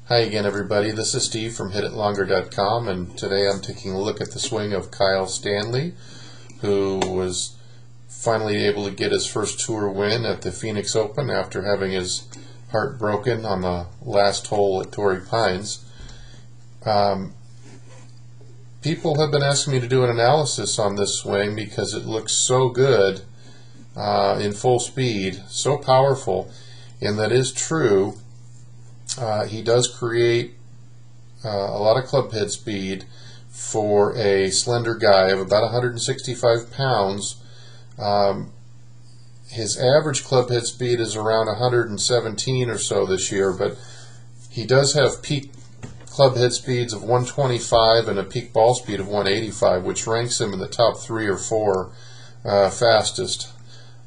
Hi again, everybody. This is Steve from HitItLonger.com, and today I'm taking a look at the swing of Stanley, who was finally able to get his first tour win at the Phoenix Open after having his heart broken on the last hole at Torrey Pines. People have been asking me to do an analysis on this swing because it looks so good in full speed, so powerful, and that is true. He does create a lot of club head speed for a slender guy of about 165 pounds. His average club head speed is around 117 or so this year, but he does have peak club head speeds of 125 and a peak ball speed of 185, which ranks him in the top 3 or 4 fastest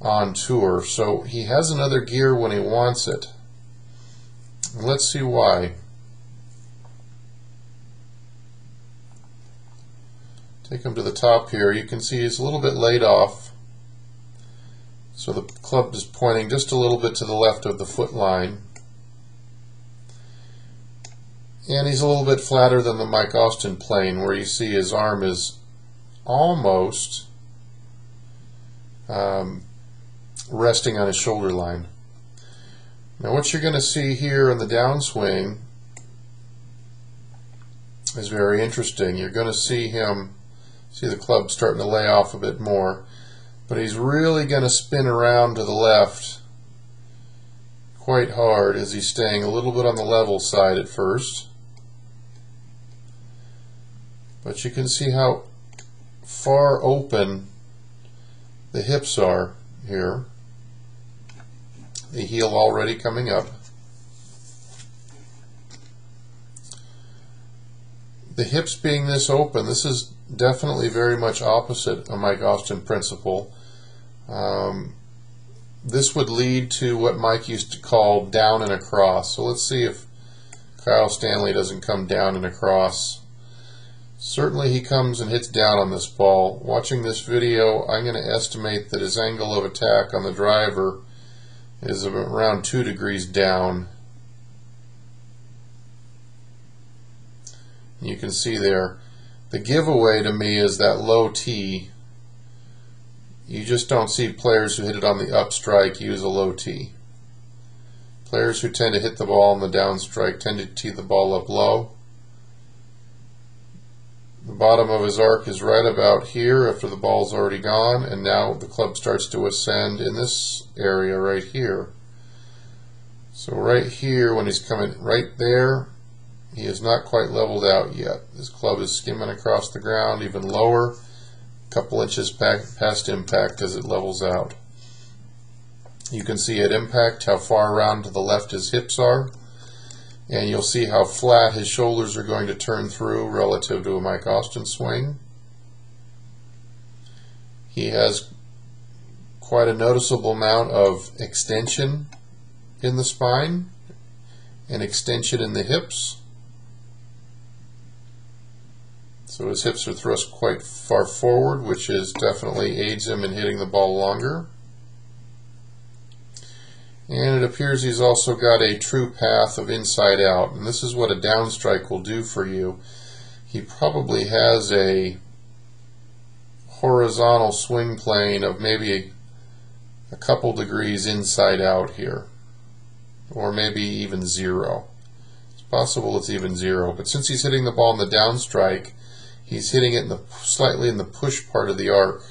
on tour. So he has another gear when he wants it. Let's see why. Take him to the top here. You can see he's a little bit laid off. So the club is pointing just a little bit to the left of the foot line. And he's a little bit flatter than the Mike Austin plane, where you see his arm is almost resting on his shoulder line. Now what you're going to see here in the downswing is very interesting. You're going to see the club starting to lay off a bit more, but he's really going to spin around to the left quite hard as he's staying a little bit on the level side at first. But you can see how far open the hips are here. The heel already coming up. The hips being this open, this is definitely very much opposite a Mike Austin principle. This would lead to what Mike used to call down and across. So let's see if Stanley doesn't come down and across. Certainly he comes and hits down on this ball. Watching this video, I'm going to estimate that his angle of attack on the driver is around 2 degrees down. You can see there, the giveaway to me is that low tee. You just don't see players who hit it on the up strike use a low tee. Players who tend to hit the ball on the down strike tend to tee the ball up low. The bottom of his arc is right about here after the ball's already gone, and now the club starts to ascend in this area right here. So right here, when he's coming right there, he is not quite leveled out yet. His club is skimming across the ground even lower, a couple inches past impact as it levels out. You can see at impact how far around to the left his hips are, and you'll see how flat his shoulders are going to turn through relative to a Mike Austin swing. He has quite a noticeable amount of extension in the spine and extension in the hips. So his hips are thrust quite far forward, which definitely aids him in hitting the ball longer. And it appears he's also got a true path of inside out, and this is what a downstrike will do for you. He probably has a horizontal swing plane of maybe a couple degrees inside out here, or maybe even 0. It's possible it's even 0, but since he's hitting the ball in the downstrike, he's hitting it slightly in the push part of the arc.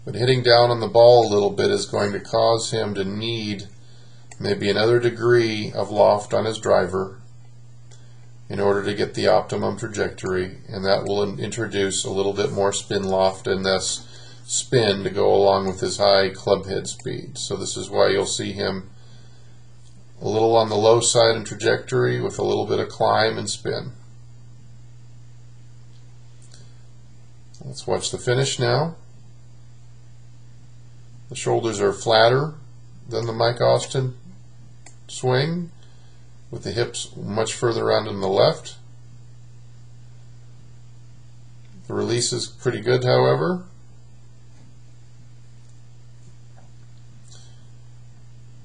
But hitting down on the ball a little bit is going to cause him to need maybe another degree of loft on his driver in order to get the optimum trajectory, and that will introduce a little bit more spin loft and thus spin to go along with his high club head speed. So this is why you'll see him a little on the low side in trajectory with a little bit of climb and spin. Let's watch the finish now. The shoulders are flatter than the Mike Austin swing, with the hips much further around on the left. The release is pretty good, however.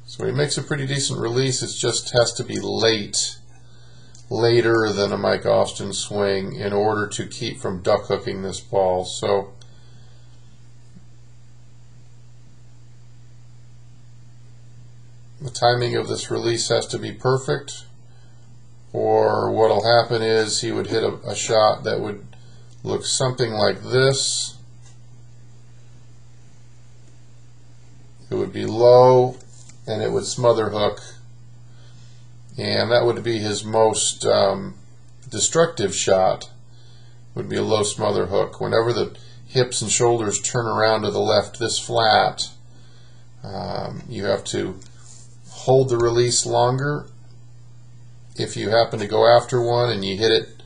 So he makes a pretty decent release. It just has to be later than a Mike Austin swing in order to keep from duck hooking this ball. So the timing of this release has to be perfect, or what will happen is he would hit a shot that would look something like this. It would be low and it would smother hook, and that would be his most destructive shot, would be a low smother hook. Whenever the hips and shoulders turn around to the left this flat, you have to hold the release longer. If you happen to go after one and you hit it,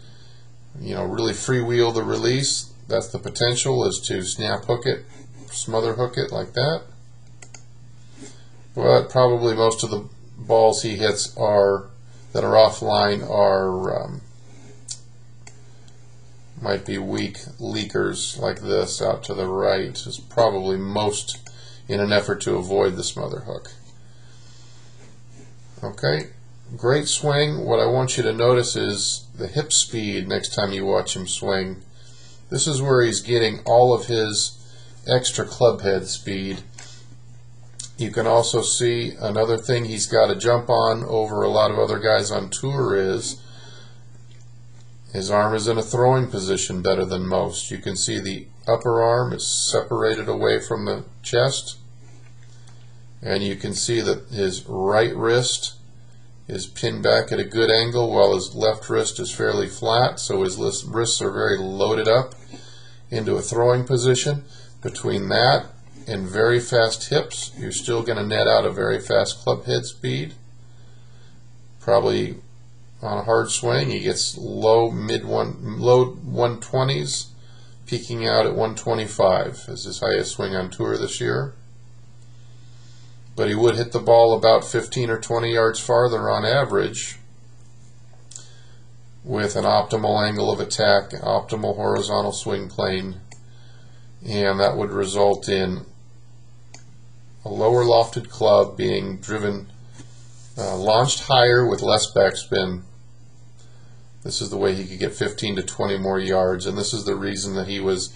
really freewheel the release, that's the potential, is to snap hook it, smother hook it like that. But probably most of the balls he hits that are offline might be weak leakers like this out to the right, is probably most in an effort to avoid the smother hook. Okay, great swing. What I want you to notice is the hip speed next time you watch him swing. This is where he's getting all of his extra club head speed. You can also see another thing he's got to jump on over a lot of other guys on tour is his arm is in a throwing position better than most. You can see the upper arm is separated away from the chest, and you can see that his right wrist is pinned back at a good angle while his left wrist is fairly flat, so his wrists are very loaded up into a throwing position. Between that and very fast hips, you're still going to net out a very fast club head speed. Probably on a hard swing he gets low 120s, peaking out at 125 as his highest swing on tour this year. But he would hit the ball about 15 or 20 yards farther on average with an optimal angle of attack, optimal horizontal swing plane, and that would result in a lower lofted club being driven, launched higher with less backspin. This is the way he could get 15 to 20 more yards, and this is the reason that he was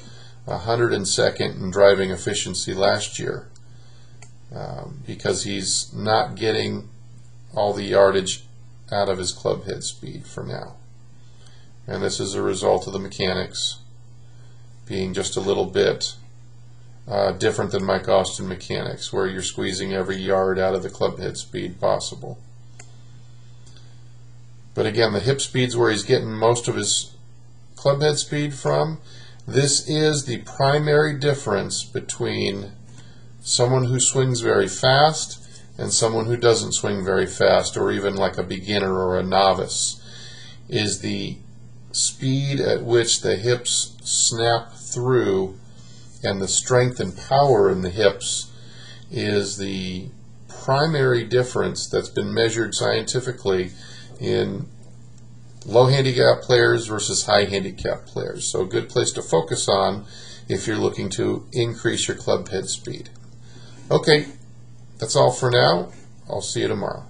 102nd in driving efficiency last year, because he's not getting all the yardage out of his club head speed for now. And this is a result of the mechanics being just a little bit different than Mike Austin mechanics, where you're squeezing every yard out of the club head speed possible. But again, the hip speed's where he's getting most of his club head speed from. This is the primary difference between someone who swings very fast and someone who doesn't swing very fast, or even like a beginner or a novice, is the speed at which the hips snap through, and the strength and power in the hips is the primary difference that's been measured scientifically in low handicap players versus high handicap players. So a good place to focus on if you're looking to increase your club head speed. Okay, that's all for now. I'll see you tomorrow.